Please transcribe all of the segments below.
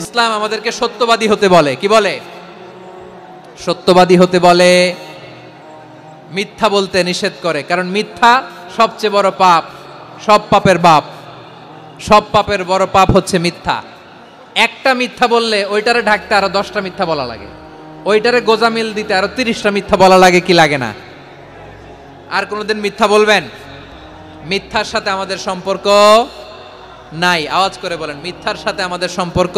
ইসলাম আমাদেরকে সত্যবাদী হতে বলে। কি বলে? সত্যবাদী হতে বলে, মিথ্যা বলতে নিষেধ করে। কারণ মিথ্যা সবচেয়ে বড় পাপ, সব পাপের বাপ। সব পাপের বড় পাপ হচ্ছে মিথ্যা। একটা মিথ্যা বললে ওইটারে ঢাকতে আরো 10টা মিথ্যা বলা লাগে, ওইটারে গোজামিল দিতে আরো 30টা মিথ্যা বলা লাগে। কি লাগে না? আর কোনোদিন মিথ্যা বলবেন? মিথ্যার সাথে আমাদের সম্পর্ক নাই। আওয়াজ করে বলেন, মিথ্যার সাথে আমাদের সম্পর্ক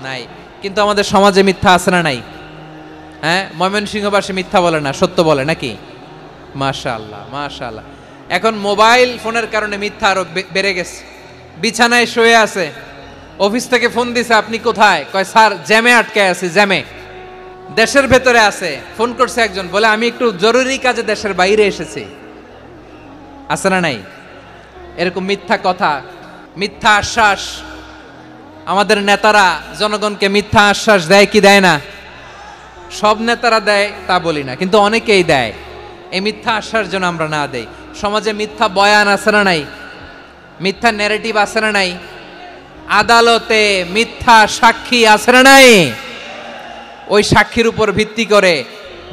নাই। কিন্তু আমাদের সমাজে মিথ্যা আছে না নাই? হ্যাঁ, ময়মনসিংহবাসী মিথ্যা বলে না, সত্য বলে নাকি? মাশাআল্লাহ, মাশাআল্লাহ। এখন মোবাইল ফোনের কারণে মিথ্যা আরো বেড়ে গেছে। বিছানায় শুয়ে আছে, অফিস থেকে ফোন দিছে, আপনি কোথায়? কয় স্যার জ্যামে আটকে আছি, জ্যামে। দেশের ভেতরে আছে, ফোন করছে একজন, বলে আমি একটু জরুরি কাজে দেশের বাইরে এসেছি। আছে না নাই? এরকম মিথ্যা কথা, মিথ্যা আশ্বাস। আমাদের নেতারা জনগণকে মিথ্যা আশ্বাস দেয় কি দেয় না? সব নেতারা দেয় তা বলি না, কিন্তু অনেকেই দেয়। এই মিথ্যা আশ্বাস যেন আমরা না দেই। সমাজে মিথ্যা বয়ান আছে না নাই? মিথ্যা ন্যারেটিভ আছে না নাই? আদালতে মিথ্যা সাক্ষী আছে না নাই? ওই সাক্ষীর উপর ভিত্তি করে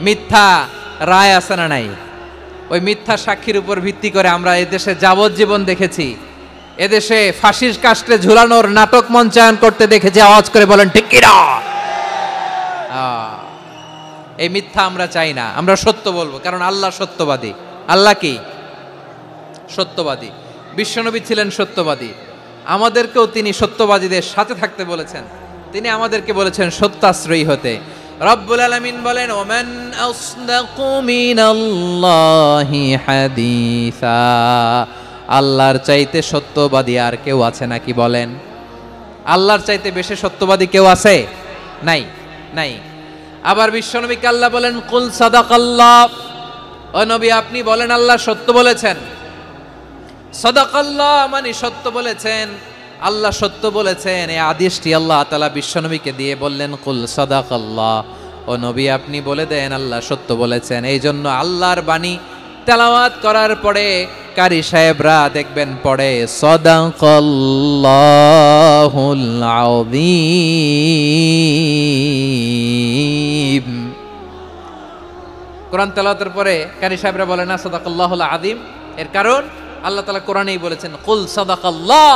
মিথ্যা রায় আছে না নাই? ওই মিথ্যা সাক্ষীর উপর ভিত্তি করে আমরা এদেশে যাবজ্জীবন দেখেছি, এদেশে ফাঁসির কাস্টে ঝুলানোর নাটক মঞ্চায়ন করতে দেখেছি। আওয়াজ করে বলেন ঠিক কি না? এই মিথ্যা আমরা চাই না, আমরা সত্য বলবো, কারণ আল্লাহ সত্যবাদী। আল্লাহ কি? সত্যবাদী। বিশ্বনবী ছিলেন সত্যবাদী, আমাদেরকেও তিনি সত্যবাদীদের সাথে থাকতে বলেছেন। তিনি আমাদেরকে বলেছেন সত্যাশ্রয়ী হতে। রব্বুল আলামিন বলেন, ওমান আসদাকু মিনাল্লাহি হাদিসা। আল্লাহর চাইতে সত্যবাদী আর কেউ আছে নাকি বলেন? আল্লাহর চাইতে বেশি সত্যবাদী কেউ আছে? নাই, নাই। আবার বিশ্বনবীকে আল্লাহ বলেন, কুল সাদাকাল্লাহ। ও নবী আপনি বলেন আল্লাহ সত্য বলেছেন। সাদাকাল্লাহ মানে সত্য বলেছেন, আল্লাহ সত্য বলেছেন। এই আদেশটি আল্লাহ তাআলা বিশ্বনবীকে দিয়ে বললেন, কুল সাদাকাল্লাহ। ও নবী আপনি বলে দেন আল্লাহ সত্য বলেছেন। এই জন্য আল্লাহর বাণী তেলাওয়াত করার পরে কারি সাহেবরা দেখবেন পড়ে সাদাকাল্লাহুল আযীম। কোরআন তেলাওয়াতের পরে কারি সাহেবরা বলে না সাদাকাল্লাহুল আযীম। এর কারণ আল্লাহ তাআলা কোরআনেই বলেছেন, কুল সাদাকাল্লাহ।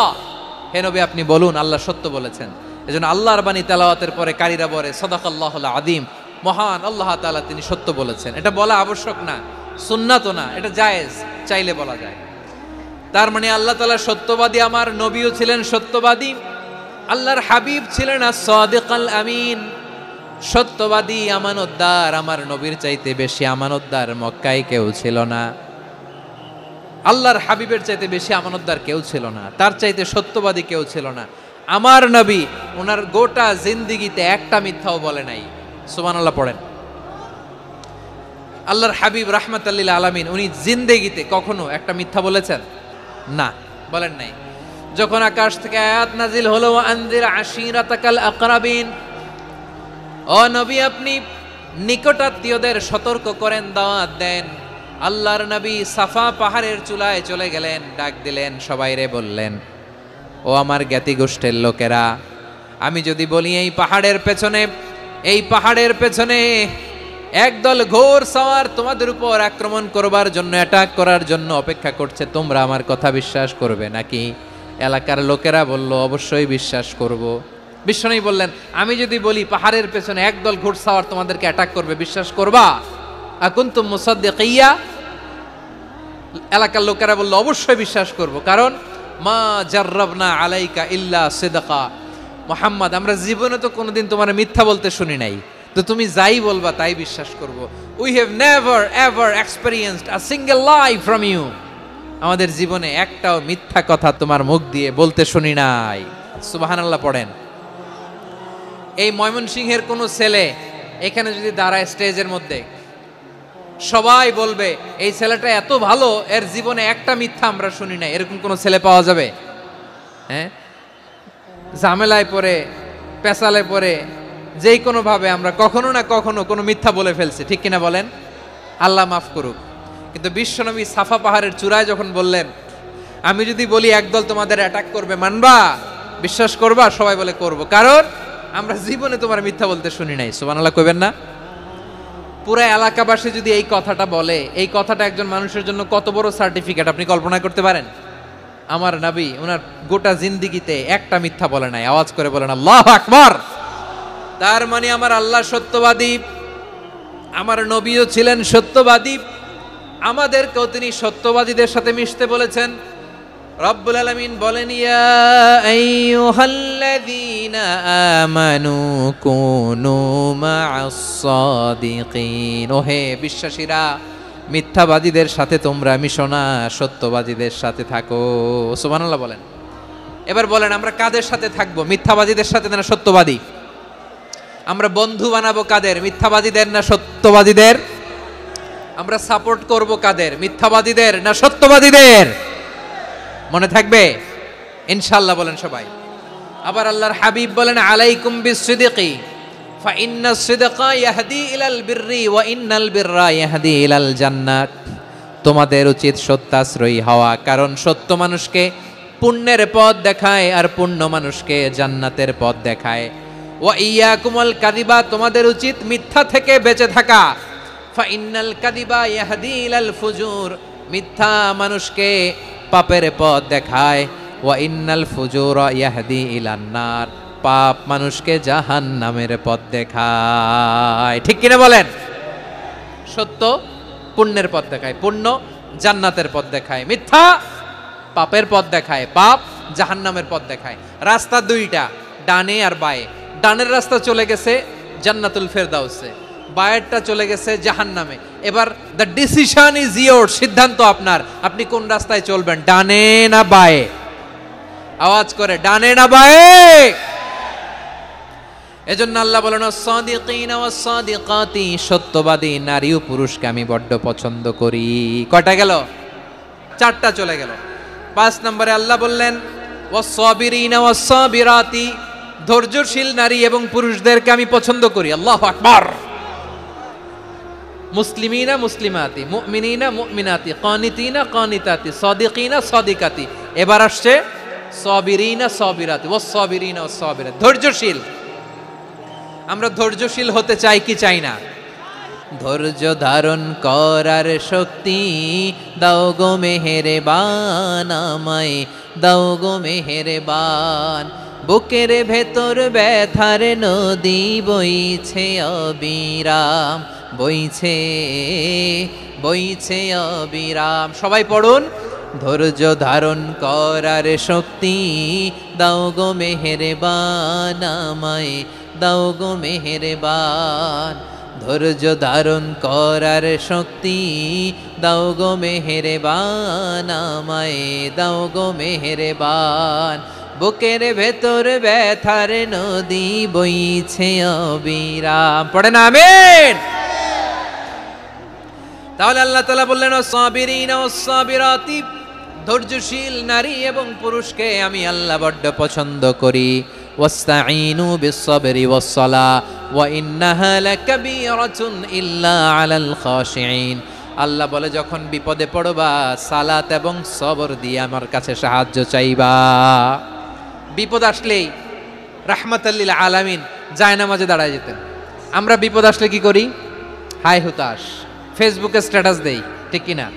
হে নবী আপনি বলুন আল্লাহ সত্য বলেছেন। এজন্য আল্লাহর বাণী তেলাওয়াতের পরে কারীরা বলে সাদাকাল্লাহুল আযীম, মহান আল্লাহ তাআলা তিনি সত্য বলেছেন। এটা বলা আবশ্যক না, সুন্নাতও না, এটা জায়েজ, চাইলে বলা যায়। তার মানে আল্লাহ তাআলা সত্যবাদী, আমার নবীও ছিলেন সত্যবাদী, আল্লাহর হাবিব ছিলেন as-সাদিকাল আমিন, সত্যবাদী, আমানতদার। আমার নবীর চাইতে বেশি আমানতদার মক্কায় কেউ ছিল না, আল্লাহর হাবিবের চাইতে বেশি আমানতদার কেউ ছিল না, তার চাইতে সত্যবাদী কেউ ছিল না। আমার নবী ওনার গোটা জিন্দেগিতে একটা মিথ্যাও বলে নাই। সুবহানাল্লাহ পড়েন। আল্লাহর হাবিব রাহমাতাল লিল আলামিন উনি জিন্দেগিতে কখনো একটা মিথ্যা বলেছেন? না, বলেন নাই। যখন আকাশ থেকে আয়াত নাজিল হলো, ওয়া আনজির আশিরাতাকাল আকরাবিন, ও নবী আপনি নিকটাত্মীয়দের সতর্ক করেন, দাওয়াত দেন। আল্লাহর নবী সাফা পাহাড়ের চূড়ায় চলে গেলেন, ডাক দিলেন, সবাইরে বললেন, ও আমার জ্ঞাতি গোষ্ঠীর লোকেরা, আমি যদি বলি এই পাহাড়ের পেছনে একদল ঘোর সওয়ার তোমাদের উপর আক্রমণ করবার জন্য, অ্যাটাক করার জন্য অপেক্ষা করছে, তোমরা আমার কথা বিশ্বাস করবে নাকি? এলাকার লোকেরা বলল, অবশ্যই বিশ্বাস করব। বিশ্বনবী বললেন, আমি যদি বলি পাহাড়ের পেছনে একদল ঘোর সওয়ার তোমাদেরকে অ্যাটাক করবে, বিশ্বাস করবা? আকুনতুম মুসাদ্দিকিয়া? এলাকার লোকেরা বলল, অবশ্যই বিশ্বাস করব, কারণ মা জাররাবনা আলাইকা ইল্লা সিদকা। মুহাম্মদ আমরা জীবনে তো কোনোদিন তোমার মিথ্যা বলতে শুনি নাই, তো তুমি যাই বলবা তাই বিশ্বাস করব। We have never ever experienced a single lie from you. আমাদের জীবনে একটাও মিথ্যা কথা তোমার মুখ দিয়ে বলতে শুনি নাই। সুবহানাল্লাহ পড়েন। এই ময়মনসিংহের কোনো ছেলে এখানে যদি দাঁড়ায় স্টেজের মধ্যে, সবাই বলবে এই ছেলেটা এত ভালো, এর জীবনে একটা মিথ্যা আমরা শুনি নাই। এরকম কোন ছেলে পাওয়া যাবে? হ্যাঁ, ঝামেলায় পড়ে, পেশালে পড়ে, যেই কোনো ভাবে আমরা কখনো না কখনো কোনো মিথ্যা বলে ফেলছি, ঠিক কিনা বলেন? আল্লাহ মাফ করুক। কিন্তু বিশ্বনবী সাফা পাহাড়ের চূড়ায় যখন বললেন, আমি যদি বলি একদল তোমাদের অ্যাটাক করবে, মানবা? বিশ্বাস করবা? সবাই বলে করব, কারণ আমরা জীবনে তোমার মিথ্যা বলতে শুনি নাই। সুবহানাল্লাহ কইবেন না? পুরো এলাকাবাসী যদি এই কথাটা বলে, এই কথাটা একজন মানুষের জন্য কত বড় সার্টিফিকেট আপনি কল্পনা করতে পারেন? আমার নবী ওনার গোটা জিন্দেগিতে একটা মিথ্যা বলে নাই। আওয়াজ করে বলেন আল্লাহু আকবার। তার মানে আমার আল্লাহ সত্যবাদী, আমার নবীও ছিলেন সত্যবাদী, আমাদেরকেও তিনি সত্যবাদীদের সাথে মিশতে বলেছেন। রব্বুল আলামিন বলেন, ইয়া আইয়ুহাল্লাযীনা আমানু কুনু মা'আস সাদিকিন। ওহে বিশ্বাসীরা, মিথ্যাবাদীদের সাথে তোমরা মিশো না, সত্যবাদীদের সাথে থাকো। সুবহানাল্লাহ বলেন। এবার বলেন আমরা কাদের সাথে থাকবো? মিথ্যাবাদীদের সাথে না সত্যবাদী? আমরা বন্ধু বানাবো কাদের? মিথ্যাবাদীদের না সত্যবাদীদের? আমরা সাপোর্ট করব কাদের? মিথ্যাবাদীদের না সত্যবাদীদের? মনে থাকবে ইনশাআল্লাহ বলেন সবাই। আবার আল্লাহর হাবিব বলেন, আলাইকুম বিসসিদকি ফা ইন্নাস সিদকা ইয়াহদি ইলাল বিররি ওয়া ইন্নাল বিররা ইয়াহদি ইলাল জান্নাত। তোমাদের উচিত সত্যাশ্রয়ী হওয়া, কারণ সত্য মানুষকে পুণ্যের পথ দেখায় আর পুণ্য মানুষকে জান্নাতের পথ দেখায়। ওয়া ইয়াকুমুল কাযিবা, তোমাদের উচিত মিথ্যা থেকে বেঁচে থাকা। ফা ইন্নাল কাযিবা ইয়াহদি ইলাল ফুজুর, মিথ্যা মানুষকে পাপের পথ দেখায়। ওয়া ইন্নাল ফুজুরা ইয়াহদি ইলান নার, পাপ মানুষকে জাহান্নামের পথ দেখায়। ঠিক কিনা বলেন? সত্য পুণ্যের পথ দেখায়, পুণ্য জান্নাতের পথ দেখায়, মিথ্যা পাপের পথ দেখায়, পাপ জাহান্নামের পথ দেখায়। রাস্তা দুইটা, ডানে আর বায়ে। ডানের রাস্তা চলে গেছে জান্নাতুল ফেরদাউসে, বায়েরটা চলে গেছে জাহান্নামে। এবার দ্য ডিসিশন ইজ ইয়োর, সিদ্ধান্ত আপনার, আপনি কোন রাস্তায় চলবেন, ডানে না বায়ে? আওয়াজ করে, ডানে না বায়ে? এজন্য আল্লাহ বলেন, সাদিকিনা ওয়াস সাদিকাতি, সত্যবাদী নারী ও পুরুষকে আমি বড্ড পছন্দ করি। কয়টা গেল? চারটা চলে গেল। 5 নম্বরে আল্লাহ বললেন, ওয়াস সাবিরিনা ওয়াস সাবিরাতি, ধৈর্যশীল নারী এবং পুরুষদেরকে আমি পছন্দ করি। আল্লাহু আকবার। মুসলিমিনা মুসলিমাতি, মুমিনিনা মুমিনাতি, কানিতিনা কানিতাতি, সাদিকিনা সাদিকাতি। এবার আসছে সাবিরিনা সাবিরাতি, ওয়াস সাবিরিনা ওয়াস সাবিরাত, ধৈর্যশীল। আমরা ধৈর্যশীল হতে চাই কি চাই না? ধৈর্য ধারণ করার শক্তি দাও গো মেহেরবান, আমায় দাও গো মেহেরবান। বুকের ভেতর ব্যথার নদী বইছে অবিরাম, বইছে বইছে অবিরাম। সবাই পড়ুন, ধৈর্য ধারণ করার শক্তি দাও গো মেহেরবান, আমায় দাও গো মেহেরবান। ধৈর্য ধারণ করার শক্তি দাও গো মেহেরবান, আমায় দাও গো মেহেরবান। বুকের ভেতর ব্যথার নদী বইছে অবিরাম। পড়েন আমিন। তাহলে আল্লাহ তাআলা বললেন, সাবিরিনা ওয়াস সাবিরাতি, ধৈর্যশীল নারী এবং পুরুষকে আমি আল্লাহ বড্ড পছন্দ করি। ওয়াস্তাঈনু বিস-সাবরি ওয়াস-সালাহ ওয়া ইন্নাহা লাকাবীরাতুন ইল্লা আলাল খাশিঈন। আল্লাহ বলে, যখন বিপদে পড়বা সালাত এবং সবর দিয়ে আমার কাছে সাহায্য চাইবা। বিপদ আসলেই রাহমাতাল লিল আলামিন জায়নামাজে দাঁড়ায় যেতেন। আমরা বিপদ আসলে কি করি? হায় হুতাশ, ফেসবুকে স্ট্যাটাস দেই, ঠিক কিনা?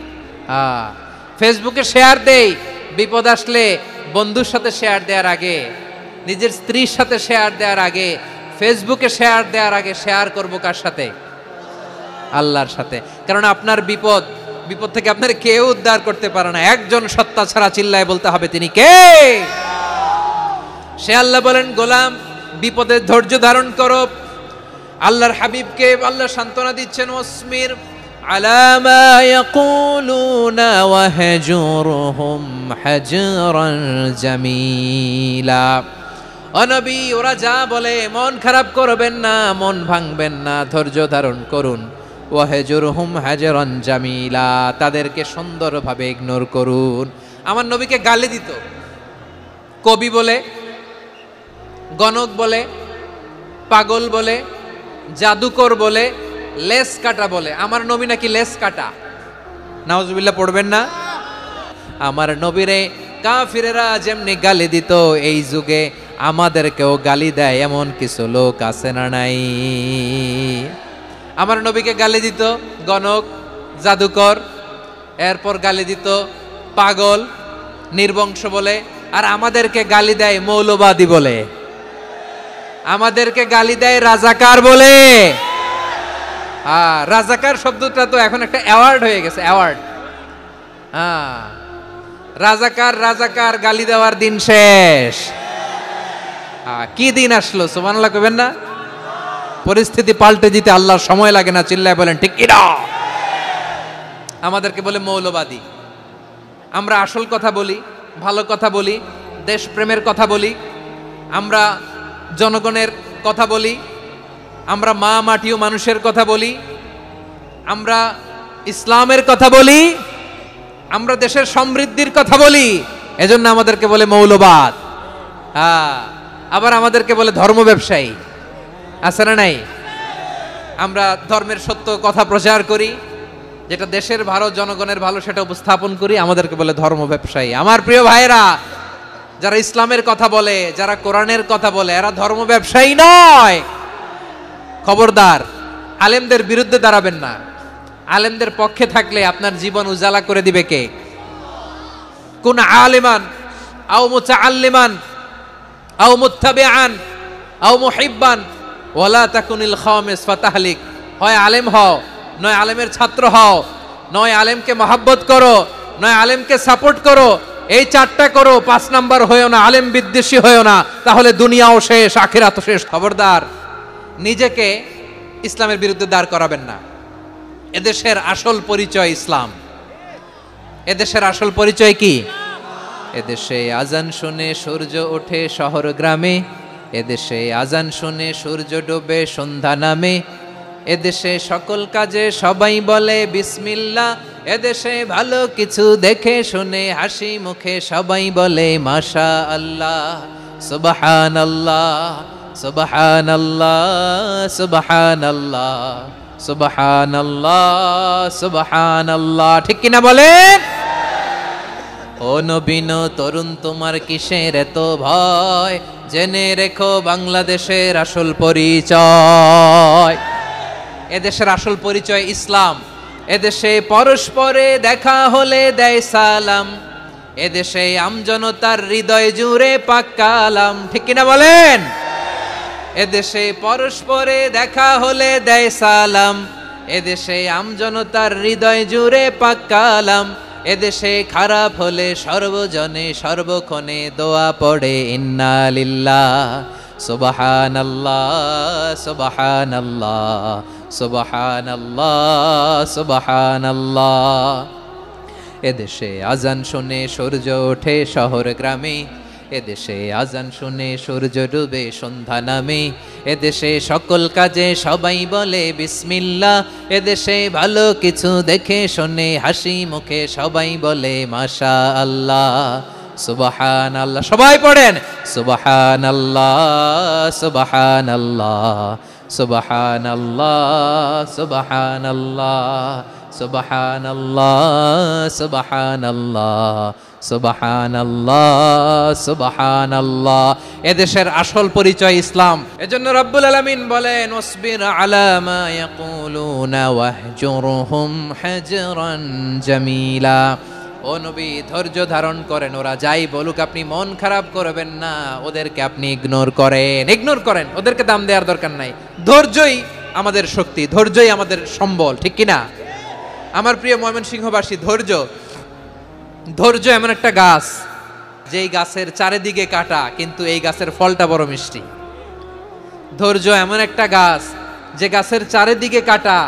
ফেসবুকে শেয়ার দেই। বিপদ আসলে বন্ধুর সাথে শেয়ার দেওয়ার আগে, নিজের স্ত্রীর সাথে শেয়ার দেওয়ার আগে, ফেসবুকে শেয়ার দেওয়ার আগে শেয়ার করব কার সাথে? আল্লাহর সাথে। কারণ আপনার বিপদ থেকে আপনার কেউ উদ্ধার করতে পারে না, একজন সত্তা ছাড়া। চিল্লায় বলতে হবে, তিনি কে? সে আল্লাহ। বলেন, গোলাম বিপদে ধৈর্য ধারণ করো। আল্লাহর হাবিবকে আল্লাহ সান্ত্বনা দিচ্ছেন, ওয়াসমির আলা মা ইয়াকুলুনা ওয়াহজুরহুম হাজরান জামিলা। ও নবী, ওরা যা বলে মন খারাপ করবেন না, মন ভাঙবেন না, ধৈর্য ধারণ করুন। ওয়াহজুরহুম হাজরান জামিলা, তাদেরকে সুন্দরভাবে ইগনোর করুন। আমার নবীকে গালি দিত কবি বলে, গণক বলে, পাগল বলে, জাদুকর বলে, লেস কাটা বলে। আমার নবী নাকি লেস কাটা? নাউজুবিল্লাহ পড়বেন না। আমার নবীরে কাফিরেরা যেমনি গালি দিত এই যুগে আমাদেরকেও গালি দেয় এমন কিছু লোক আছে না নাই? আমার নবীকে গালি দিত গণক, জাদুকর, এরপর গালি দিত পাগল, নির্বংশ বলে, আর আমাদেরকে গালি দেয় মৌলবাদী বলে, আমাদেরকে গালি দেয় রাজাকার বলে। রাজাকার শব্দটা তো এখন একটা অ্যাওয়ার্ড হয়ে গেছে, অ্যাওয়ার্ড। রাজাকার রাজাকার গালি দেওয়ার দিন শেষ। কি দিন আসলো, সুবহানাল্লাহ কইবেন না? পরিস্থিতি পাল্টে দিতে আল্লাহর সময় লাগে না, চিল্লায় বলেন ঠিক কি না? আমাদেরকে বলে মৌলবাদী। আমরা আসল কথা বলি, ভালো কথা বলি, দেশপ্রেমের কথা বলি, আমরা জনগণের কথা বলি, আমরা মা মাটি ও মানুষের কথা বলি, আমরা ইসলামের কথা বলি, আমরা দেশের সমৃদ্ধির কথা বলি, এজন্য আমাদেরকে বলে মৌলবাদ। আবার আমাদেরকে বলে ধর্ম ব্যবসায়ী, আছে না নাই? আমরা ধর্মের সত্য কথা প্রচার করি, যেটা দেশের ভালো, জনগণের ভালো, সেটা উপস্থাপন করি, আমাদেরকে বলে ধর্ম ব্যবসায়ী। আমার প্রিয় ভাইরা, যারা ইসলামের কথা বলে, যারা কোরআনের কথা বলে, এরা ধর্ম ব্যবসায়ী নয়। খবরদার, আলেমদের বিরুদ্ধে দাঁড়াবেন না। আলেমদের পক্ষে থাকলে আপনার জীবন উজালা করে দিবে কে? কুন আলিমান আও মুতাআল্লিমান আও মুত্তাবিআন আও মুহিব্বান ওয়ালা তাকুনিল খামিস ফাতাহলিক। হয় আলেম হও, নয় আলেমের ছাত্র হও, নয় আলেমকে মহব্বত করো, নয় আলেমকে সাপোর্ট করো। এই চারটা করো, 5 নাম্বার হয়েও না, আলেম বিদ্বেষী হয়েও না, তাহলে দুনিয়াও শেষ, আখিরাতও শেষ। খবরদার, নিজেকে ইসলামের বিরুদ্ধে দাঁড় করাবেন না। এদেশের আসল পরিচয় ইসলাম। এদেশের আসল পরিচয় কি? এদেশে আজান শুনে সূর্য ওঠে শহর গ্রামে, এদেশে আজান শুনে সূর্য ডোবে সন্ধ্যা নামে, এদেশে সকল কাজে সবাই বলে বিসমিল্লাহ, এদেশে ভালো কিছু দেখে শুনে হাসি মুখে সবাই বলে মাশা আল্লাহ, সুবহানাল্লাহ সুবহানাল্লাহ সুবহানাল্লাহ সুবহানাল্লাহ সুবহানাল্লাহ। ঠিক কিনা বলেন? ও নবীন তরুণ, তোমার কিসের এত ভয়? জেনে রেখো বাংলাদেশের আসল পরিচয়। এদেশের আসল পরিচয় ইসলাম। এদেশে পরস্পরে দেখা হলে দেয় সালাম, এদেশে আমজনতার হৃদয় জুড়ে পাক কালাম। ঠিক কিনা বলেন? এদেশে পরস্পরে দেখা হলে দেয় সালাম, এদেশে আমজনতার হৃদয় জুড়ে পাক কালাম, এদেশে খারাপ হলে সর্বজনে সর্বক্ষণে দোয়া পড়ে ইন্না লিল্লাহ সুবহানাল্লাহ সুবহানাল্লাহ সুবহানাল্লাহ সুবহানাল্লাহ। এদেশে আজান শুনে সূর্য ওঠে শহর গ্রামে, এদেশে আজান শুনে সূর্য ডুবে সন্ধ্যা নামে, এদেশে সকল কাজে সবাই বলে বিসমিল্লাহ, এদেশে ভালো কিছু দেখে শুনে হাসি মুখে সবাই বলে মাশা আল্লাহ সুবহানাল্লাহ। সবাই পড়েন সুবহানাল্লাহ সুবহানাল্লাহ সুবহানাল্লাহ সুবহানাল্লাহ সুবহানাল্লাহ সুবহানাল্লাহ সুবহানাল্লাহ সুবহানাল্লাহ। এদেশের আসল পরিচয় ইসলাম। এজন্য রব্বুল আলামিন বলেন ওয়াসবির আলা মা ইয়াকুলুনা ওয়াহজুরহুম হাজরান জামিলা। ও নবী, ধৈর্য ধারণ করেন, ওরা যাই বলুক আপনি মন খারাপ করবেন না, ওদেরকে আপনি ইগনোর করেন, ওদেরকে দাম দেওয়ার দরকার নাই। ধৈর্যই আমাদের শক্তি, ধৈর্যই আমাদের সম্বল। ঠিক কিনা? আমার প্রিয় ময়মনসিংহবাসী, ধৈর্য এমন একটা গাছ, যেই গাছের চারিদিকে কাটা কিন্তু এই গাছের ফলটা বড় মিষ্টি। ধৈর্য এমন একটা গাছ, যে গাছের চারিদিকে কাটা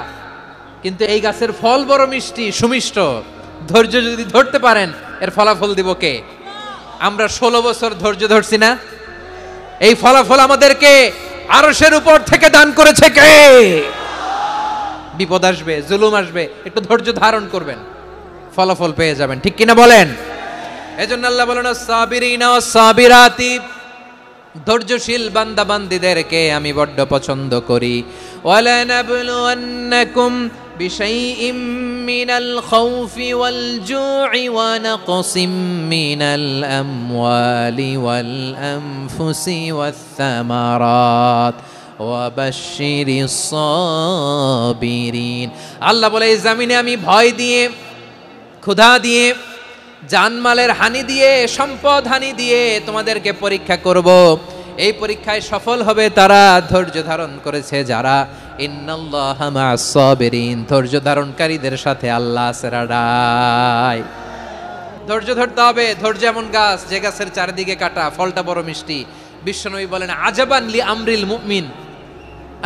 কিন্তু এই গাছের ফল বড় মিষ্টি, সুমিষ্ট। ধৈর্য যদি ধরতে পারেন, এর ফলাফল দিব কে? আমরা 16 বছর ধৈর্য ধরছি না? এই ফলাফল আমাদেরকে আরশের উপর থেকে দান করেছে কে? বিপদ আসবে, জুলুম আসবে, একটু ধৈর্য ধারণ করবেন, ফলাফল পেয়ে যাবেন। ঠিক কিনা বলেন? এজন্য আল্লাহ বলেন সাবিরিনা ওয়াস সাবিরাতি, ধৈর্যশীল বান্দা বান্দীদেরকে আমি বড্ড পছন্দ করি। ওয়ালা নাবলুয়ান্নাকুম বিশাইইম মিনাল খাউফি ওয়াল জু'i ওয়া নাকসিম মিনাল আমওয়ালি ওয়াল আনফুসি ওয়াস সামারাত ওয়া বাশশিরিস সাবিরিন। আল্লাহ বলে এই জমিনে আমি ভয় দিয়ে, ক্ষুধা দিয়ে, জানমালের হানি দিয়ে, সম্পদ হানি দিয়ে তোমাদেরকে পরীক্ষা করব। এই পরীক্ষায় সফল হবে তারা ধৈর্য ধারণ করেছে যারা। ইন্নাল্লাহা মা'আস সাবিরিন, ধৈর্য ধারণকারীদের সাথে আল্লাহ আছে রাডাই। ধৈর্য ধরতে হবে। ধৈর্য এমন গাছ যে গাছের চারিদিকে কাটা, ফলটা বড় মিষ্টি। বিশ্বনবী বলেন আজাবান লি আমরিল মুমিন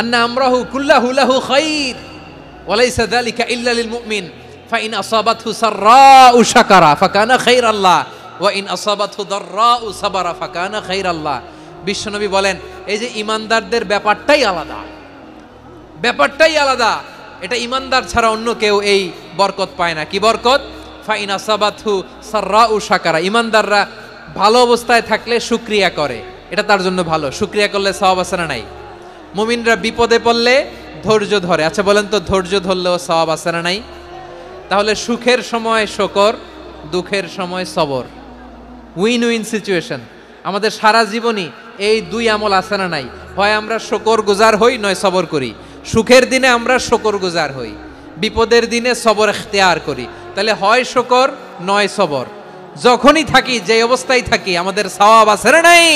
আন্না আমরাহু কুল্লাহু লাহু খাইর ওয়া লাইসা যালিকা ইল্লা লিল মুমিন ফাইন আসাবাতহু সাররাউ শাকারা ফাকানা খাইরাল্লাহ ওয়া ইন আসাবাতহু দাররাউ সাবারা ফাকানা খাইরাল্লাহ। বিশ্বনবী বলেন এই যে ঈমানদারদের ব্যাপারটাই আলাদা, ব্যাপারটাই আলাদা। এটা ঈমানদার ছাড়া অন্য কেউ এই বরকত পায় না। কি বরকত? ফাইন আসাবাতহু সাররাউ শাকারা। ঈমানদাররা ভালো অবস্থায় থাকলে শুকরিয়া করে, এটা তার জন্য ভালো। শুকরিয়া করলে সওয়াব আছে না নাই? মুমিনরা বিপদে পড়লে ধৈর্য ধরে। আচ্ছা বলেন তো, ধৈর্য ধরলেও সওয়াব আছে না নাই? তাহলে সুখের সময় শুকর, দুঃখের সময় সবর, উইন উইন সিচুয়েশন। আমাদের সারা জীবনই এই দুই আমল আছে না নাই? হয় আমরা শুকর গুজার হই, নয় সবর করি। সুখের দিনে আমরা শুকর গুজার হই, বিপদের দিনে সবর ইখতিয়ার করি। তাহলে হয় শুকর নয় সবর। যখনই থাকি, যে অবস্থায় থাকি, আমাদের সওয়াব আছে না নাই?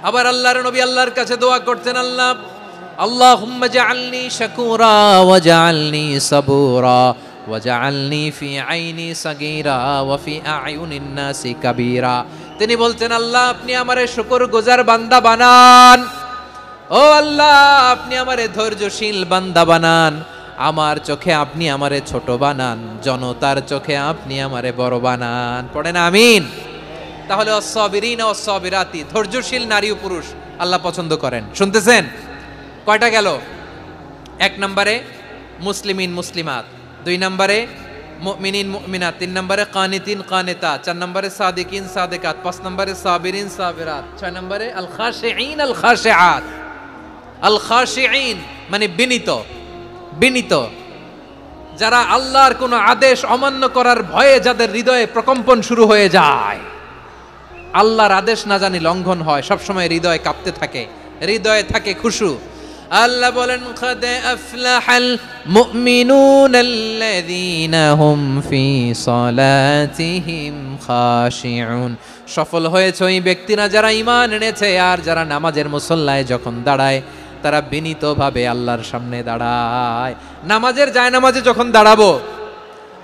আবার আল্লাহর নবী আল্লাহর কাছে দোয়া করতেন, আল্লাহ আল্লাহুম্মা জাআলনি শাকুরা ওয়া জাআলনি সাবুরা ওয়া জাআলনি ফি আইনি সাগীরা ওয়া ফি আ'য়ুনিন নাসি কাবীরা। তিনি বলতেন আল্লাহ আপনি আমারে শুকরগুজার বান্দা বানান, ও আল্লাহ আপনি আমারে ধৈর্যশীল বান্দা বানান, আমার চোখে আপনি আমারে ছোট বানান, জনতার চোখে আপনি আমারে বড় বানান। পড়েন আমিন। তাহলে অস-সাবিরিন ও অস-সাবিরাতি, ধৈর্যশীল নারী ও পুরুষ আল্লাহ পছন্দ করেন। শুনতেছেন? কয়টা গেল? এক নম্বরে মুসলিমিন মুসলিমাত, দুই নম্বরে মুমিনিন মুমিনাত, তিন নম্বরে কানিতিন কানিতাত, চার নম্বরে সাদিকিন সাদিকাত, পাঁচ নম্বরে সাবিরিন সাবিরাত, ছয় নম্বরে আল খাশিঈন আল খাশিআত। আল খাশিঈন মানে বিনীত, বিনীত, যারা আল্লাহর কোনো আদেশ অমান্য করার ভয়ে যাদের হৃদয়ে প্রকম্পন শুরু হয়ে যায়, আল্লাহর আদেশ না জানি লঙ্ঘন হয়, সবসময় হৃদয় কাঁপতে থাকে, হৃদয়ে থাকে খুশু। আল্লাহ বলেন কাদ আফলাহাল মুমিনুনাল্লাযীনা হুম ফি সালাতিহিম খাশিউন। সফল হয়েছে ওই ব্যক্তিরা যারা ঈমান এনেছে আর যারা নামাজের মুসল্লায় যখন দাঁড়ায় তারা বিনীতভাবে আল্লাহর সামনে দাঁড়ায়। নামাজের জায়নামাজে যখন দাঁড়াবো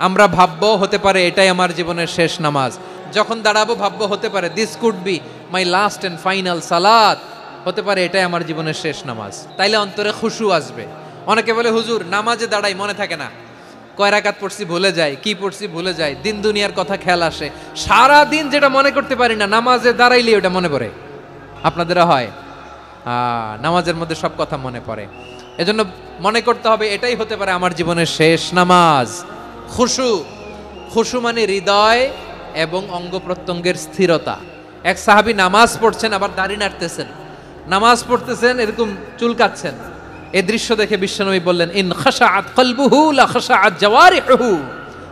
আমরা ভাববো হতে পারে এটাই আমার জীবনের শেষ নামাজ। যখন দাঁড়াবো ভাববো হতে পারে this could be my last and final সালাত, হতে পারে এটাই আমার জীবনের শেষ নামাজ। তাইলে অন্তরে খুশু আসবে। অনেকে বলে হুজুর নামাজে দাঁড়াই মনে থাকে না, কয় রাকাত পড়ছি ভুলে যাই, কি পড়ছি ভুলে যাই, দিন দুনিয়ার কথা খেয়াল আসে, সারা দিন যেটা মনে করতে পারি না নামাজে দাঁড়াইলে ওটা মনে পড়ে। আপনাদেরও হয়? নামাজের মধ্যে সব কথা মনে পড়ে। এজন্য মনে করতে হবে এটাই হতে পারে আমার জীবনের শেষ নামাজ। খুশু, খুশু মানে হৃদয় এবং অঙ্গ প্রত্যঙ্গের স্থিরতা। এক সাহাবী নামাজ পড়ছেন আবার দাড়ি নাড়তেছেন, নামাজ পড়তেছেন এরকম চুলকাচ্ছেন। এই দৃশ্য দেখে বিশ্বনবী বললেন ইন খাশাআত কলবুহু লা খাশাআত জাওয়ারিহু।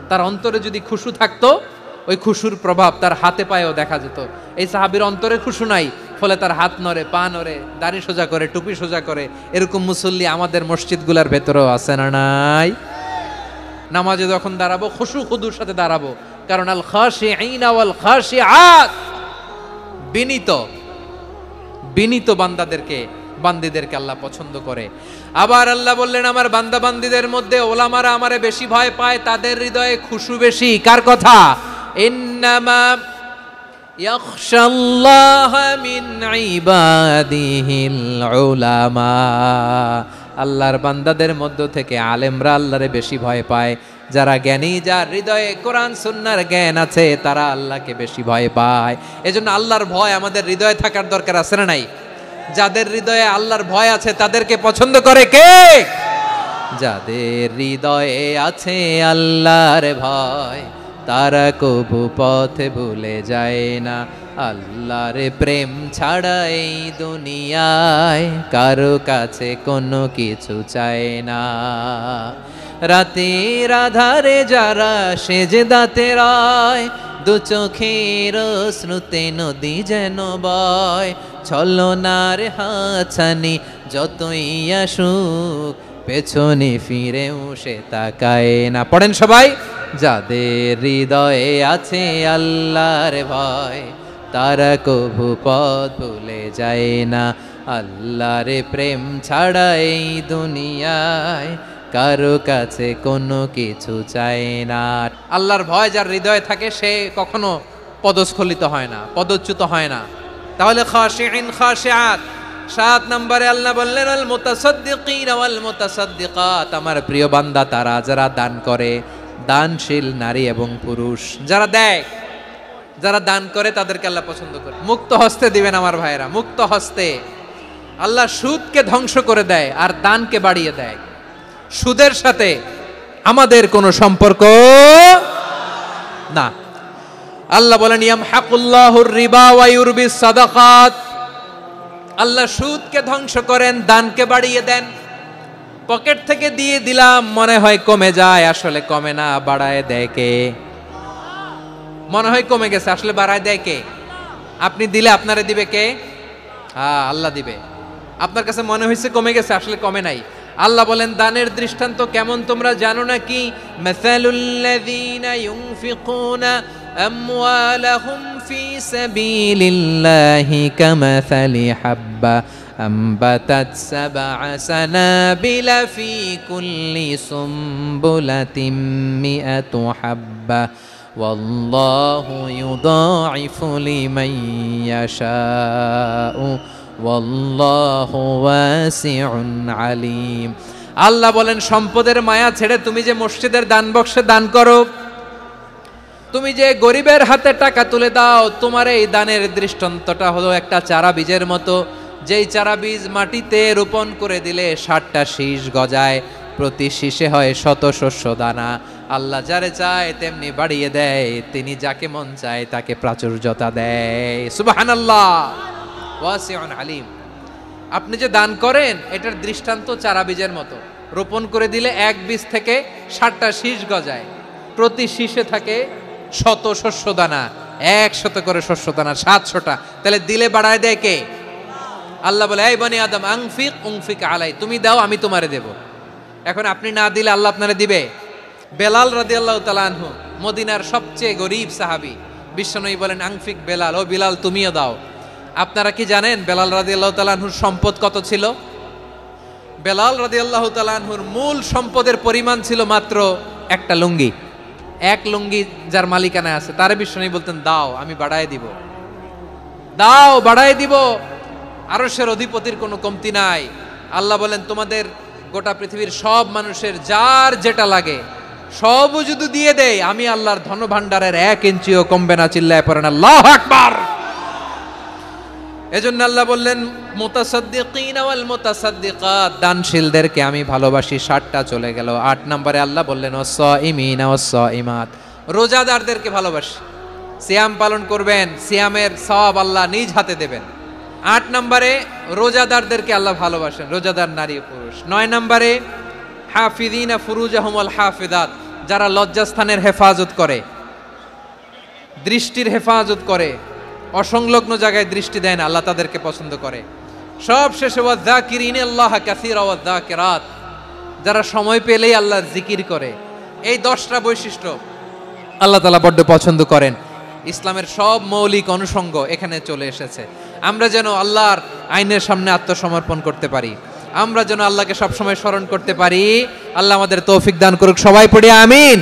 তার অন্তরে যদি খুশু থাকতো ওই খুশুর প্রভাব তার হাতে পায়েও দেখা যেত। এই সাহাবীর অন্তরে খুশু নাই, ফলে তার হাত নড়ে, পা নড়ে, দাড়ি সোজা করে, টুপি সোজা করে। এরকম মুসল্লি আমাদের মসজিদগুলোর ভেতরেও আছে না নাই? নামাজে যখন দাঁড়াবো খুশু খুদুর সাথে দাঁড়াবো, কারণ আল খাশিঈনা ওয়াল খাশিআত, বিনীত, বিনীত বান্দাদেরকে, বান্দীদেরকে আল্লাহ পছন্দ করে। আবার আল্লাহ বললেন আমার বান্দা বান্দীদের মধ্যে ওলামারা আমারে বেশি ভয় পায়, তাদের হৃদয়ে খুশু বেশি। কার কথা? ইন্নামা ইয়াখশাল্লাহা মিন ইবাদিহিল উলামা। আল্লাহর বান্দাদের মধ্য থেকে আলেমরা আল্লাহরে বেশি ভয় পায়। যারা জ্ঞানী, যার হৃদয়ে কোরআন সুন্নাহর জ্ঞান আছে, তারা আল্লাহকে বেশি ভয় পায়। এজন্য আল্লাহর ভয় আমাদের হৃদয়ে থাকার দরকার আছে না নাই? যাদের হৃদয়ে আল্লাহর ভয় আছে তাদেরকে পছন্দ করে কে? যাদের হৃদয়ে আছে আল্লাহর ভয় তারা কবু পথে ভুলে যায় না। আল্লাহর প্রেম ছাড়া এই দুনিয়ায় কারো কাছে কোনো কিছু চায় না। রাতের আধারে যারা সেজদাতে রয়, দু চোখের শ্রুতে নদী যেন বয়, ছলনার হাতছানি যতই আসুক পেছনে ফিরেও সে তাকায় না। পড়েন সবাই। যাদের হৃদয়ে আছে আল্লাহর ভয়, তারা কভু পথ ভুলে যায় না। আল্লাহর প্রেম ছাড়া এই দুনিয়ায় কারো কাছে কোনো কিছু চায় না। আল্লাহর ভয় যার হৃদয়ে থাকে সে কখনো পদস্খলিত হয় না, পদচ্যুত হয় না। তাহলে খাশিঈন খাশিআত। 7 নম্বরে আল্লাহ বললেন আল মুতাসাদ্দিকিন ওয়াল মুতাসাদ্দিকাত, আমার প্রিয় বান্দা তারা যারা দান করে, দানশীল নারী এবং পুরুষ যারা দেয়, যারা দান করে তাদেরকে আল্লাহ পছন্দ করে। মুক্ত হস্তে দিবেন আমার ভাইরা, মুক্ত হস্তে। আল্লাহ সুদকে ধ্বংস করে দেয় আর দানকে বাড়িয়ে দেয়। সুদের সাথে আমাদের কোনো সম্পর্ক না। আল্লাহ বলেন ইয়ামহাকুল্লাহুর রিবা ওয়া ইউরবিস সাদাকাত, আল্লাহ সুদকে ধ্বংস করেন, দানকে বাড়িয়ে দেন। পকেট থেকে দিয়ে দিলাম মনে হয় কমে যায়, আসলে কমে না, বাড়ায় দেয় কে? মনে হয় কমে গেছে, আসলে বাড়ায় দেয় কে? আপনি দিলে আপনারে দিবে কে? আল্লাহ দিবে। আপনার কাছে মনে হয়েছে কমে গেছে, আসলে কমে নাই। আল্লাহ বলেন দানের দৃষ্টান্ত কেমন তোমরা জানো নাকি? মাসালুল্লাযীনা ইউনফিকুনা আমওয়ালাহুম ফি সাবিলিল্লাহি কামাসালি হাব্বা আম্বাতাত সাবআ সানাবিলা ফি কুল্লি সুমবুলাতিন মিআতু হাব্বা ওয়াল্লাহু ইউদাঈফু লিমান ইয়াশাউ ওয়াল্লাহু ওয়াসিউন আলিম। আল্লাহ বলেন সম্পদের মায়া ছেড়ে তুমি যে মসজিদের দান বক্সে দান করো, তুমি যে গরিবের হাতে টাকা তুলে দাও, তোমার এই দানের দৃষ্টান্তটা হলো একটা চারা বীজের মতো। যেই চারা বীজ মাটিতে রোপণ করে দিলে 60টা শীষ গজায়, প্রতি শীষে হয় শত শস্য দানা। আল্লাহ যারে চায় তেমনি বাড়িয়ে দেয়, তিনি যাকে মন চায় তাকে প্রাচুর্যতা দেয়। সুবহানাল্লাহ, ওয়াসিউন আলিম। আপনি যে দান করেন এটার দৃষ্টান্ত চারা বীজের মতো, রোপণ করে দিলে এক বীজ থেকে 60টা শীষ গজায়, প্রতি শীষে থাকে শত শস্য দানা, 100 করে শস্য দানা, 700টা। তাহলে দিলে বাড়ায় দেয় কে? আল্লাহ বলে এই বনি আদম আনফিক উনফিক আলাই, তুমি দাও আমি তোমারে দেব। এখন আপনি না দিলে আল্লাহ আপনারে দিবে? বেলাল রাদিয়াল্লাহু তাআলা আনহু মদিনার সবচেয়ে গরীব সাহাবী, বিশ্বনবী বলেন আনফিক বেলাল, ও বেলাল তুমিও দাও। আপনারা কি জানেন বেলাল রাদিয়াল্লাহু তাআলা আনহুর সম্পদ কত ছিল? বেলাল রাদিয়াল্লাহু তাআলা আনহুর মূল সম্পদের পরিমাণ ছিল মাত্র একটা লুঙ্গি। এক লুঙ্গি যার মালিকানায় আছে তারে বিশ্বনবী বলতেন দাও আমি বাড়ায় দিব, দাও বাড়ায় দিব। আরশের অধিপতির কোনো কমতি নাই। আল্লাহ বলেন তোমাদের গোটা পৃথিবীর সব মানুষের যার যেটা লাগে সব যদি দিয়ে দেয়, আমি আল্লাহর ধন ভাণ্ডারের 1 ইঞ্চিও কমবে না। চিল্লায় পড়েন আল্লাহু আকবার। এজন্য আল্লাহ বললেন মুতাসাদ্দিকিন ওয়াল মুতাসাদ্দিকাত, দানশীলদেরকে আমি ভালোবাসি। 60টা চলে গেল। 8 নম্বরে আল্লাহ বললেন ওয়াস-সাইমিনা ওয়াস-সাইমাত, রোজাদারদেরকে ভালোবাসি। সিয়াম পালন করবেন, সিয়ামের সওয়াব আল্লাহ নিজ হাতে দেবেন। 8 নম্বরে রোজাদারদেরকে আল্লাহ ভালোবাসেন, রোজাদার নারী ও পুরুষ। 9 নম্বরে হাফিযিনা ফুরুজাহুম ওয়াল হাফিযাত, যারা লজ্জাস্থানের হেফাজত করে, দৃষ্টির হেফাজত করে, অসংলগ্ন জায়গায় দৃষ্টি দেয় না, আল্লাহ তাদেরকে পছন্দ করে। সব শেষে ওয়াযাকিরিনাল্লাহ কাসীরা ওয়াযাকিরাত, যারা সময় পেলেই আল্লাহর জিকির করে। এই 10টা বৈশিষ্ট্য আল্লাহ তাআলা বড্ড পছন্দ করেন। ইসলামের সব মৌলিক অনুষঙ্গ এখানে চলে এসেছে। আমরা যেন আল্লাহর আইনের সামনে আত্মসমর্পণ করতে পারি, আমরা যেন আল্লাহকে সবসময় স্মরণ করতে পারি। আল্লাহ আমাদের তৌফিক দান করুক। সবাই পড়ি আমিন।